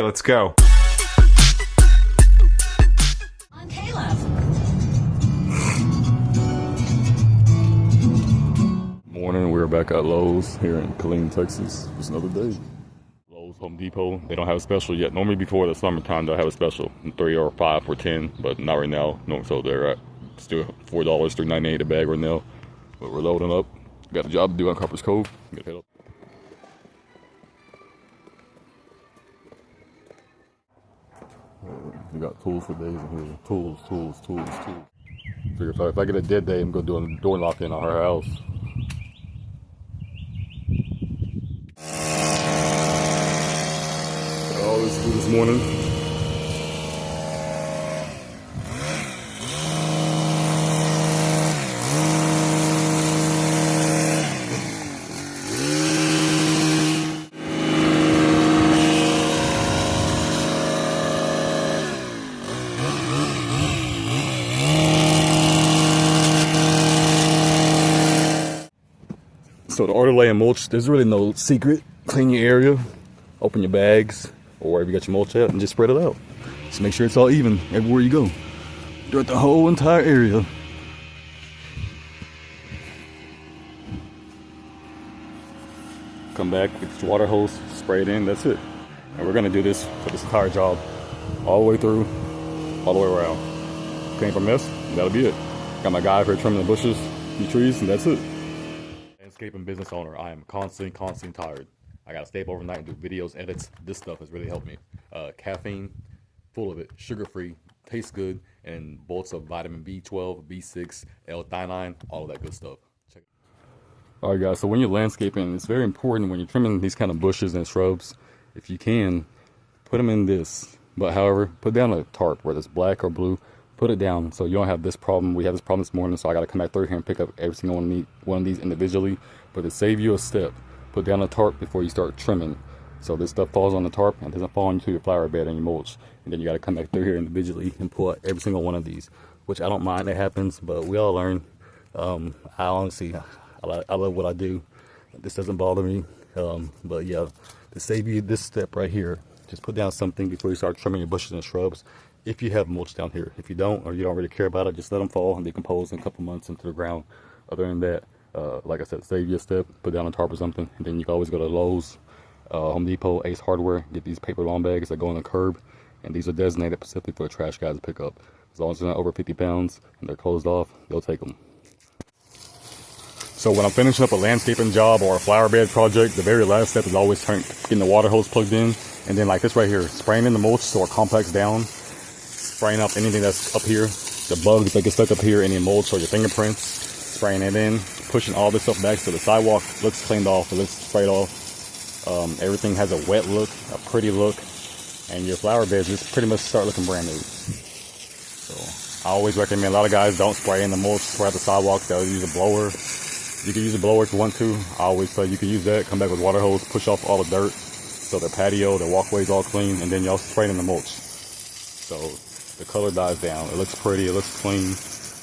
Let's go. Morning, we're back at Lowe's here in Killeen, Texas. Just another day. Lowe's, Home Depot, they don't have a special yet. Normally before the summertime they'll have a special, 3 or 5 for 10, but not right now. No, so they're at still $4, $3.98 a bag right now. But we're loading up. Got a job to do on Copper's Cove. Gotta head up. We got tools for days in here. Tools. Figure if I get a dead day, I'm gonna do a door lock in on her house. All this to do this morning. So the order lay and mulch, there's really no secret. Clean your area, open your bags, or wherever you got your mulch at, and just spread it out. Just make sure it's all even everywhere you go. Throughout the whole entire area. Come back, get your water hose, spray it in, that's it. And we're gonna do this for this entire job. All the way through, all the way around. Clean for mess, that'll be it. Got my guy here trimming the bushes, the trees, and that's it. Landscaping business owner, I am constantly tired. I gotta stay up overnight and do videos, edits. This stuff has really helped me. Caffeine, full of it, sugar-free, tastes good, and bolts of vitamin B12, B6, L-theanine, all of that good stuff. Check it. All right, guys. So when you're landscaping, it's very important when you're trimming these kind of bushes and shrubs. If you can, put them in this. But however, put down a tarp, whether it's black or blue. Put it down so you don't have this problem. We had this problem this morning, so I got to come back through here and pick up every single one of these individually. But to save you a step, put down a tarp before you start trimming. So this stuff falls on the tarp and doesn't fall into your flower bed and your mulch. And then you got to come back through here individually and pull out every single one of these, which I don't mind. It happens, but we all learn. I honestly, I love what I do. This doesn't bother me. But yeah, to save you this step right here, just put down something before you start trimming your bushes and shrubs. If you have mulch down here. If you don't, or you don't really care about it, just let them fall and decompose in a couple months into the ground. Other than that, like I said, save you a step, put down a tarp or something, and then you can always go to Lowe's, Home Depot, Ace Hardware, get these paper lawn bags that go on the curb, and these are designated specifically for the trash guys to pick up. As long as they're not over 50 pounds and they're closed off, they'll take them. So when I'm finishing up a landscaping job or a flower bed project, the very last step is always getting the water hose plugged in, and then like this right here, spraying in the mulch so it compacts down. Spraying up anything that's up here, the bugs that get stuck up here, any mulch or your fingerprints, spraying it in, pushing all this stuff back so the sidewalk looks cleaned off, it looks sprayed off. Everything has a wet look, a pretty look, and your flower beds just pretty much start looking brand new. So I always recommend, a lot of guys don't spray in the mulch, spray out the sidewalk, they'll use a blower. You can use a blower if you want to. I always say you can use that, come back with water hose, push off all the dirt so their patio, their walkway's all clean, and then y'all spray it in the mulch. So the color dies down, it looks pretty, it looks clean,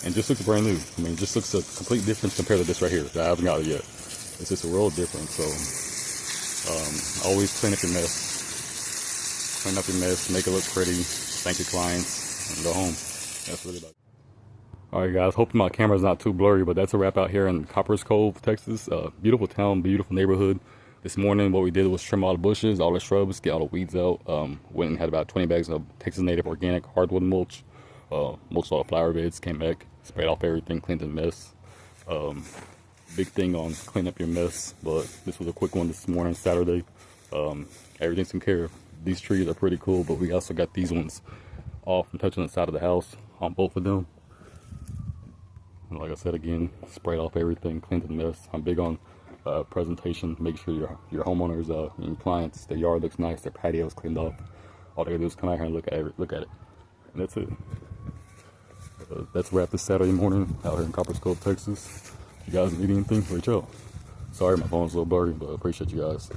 and just looks brand new. I mean, it just looks a complete difference compared to this right here that I haven't got it yet. It's just a world difference. So always clean up your mess. Clean up your mess, make it look pretty, thank your clients, and go home. That's really about it. Alright guys, hoping my camera's not too blurry, but that's a wrap out here in Copper's Cove, Texas. Beautiful town, beautiful neighborhood. This morning what we did was trim all the bushes, all the shrubs, get all the weeds out. Went and had about 20 bags of Texas native organic hardwood mulch. Mulched all the flower beds, came back, sprayed off everything, cleaned the mess. Big thing on clean up your mess, but this was a quick one this morning, Saturday. Everything's taken care of. These trees are pretty cool, but we also got these ones off and touching the side of the house on both of them. And like I said again, sprayed off everything, cleaned the mess. I'm big on presentation. Make sure your homeowners and your clients, their yard looks nice, their patio is cleaned off. All they gotta do is come out here and look at it, and that's it. That's a wrap this Saturday morning out here in Copper's Cove, Texas. If you guys need anything, reach out. Sorry my phone's a little blurry, but I appreciate you guys.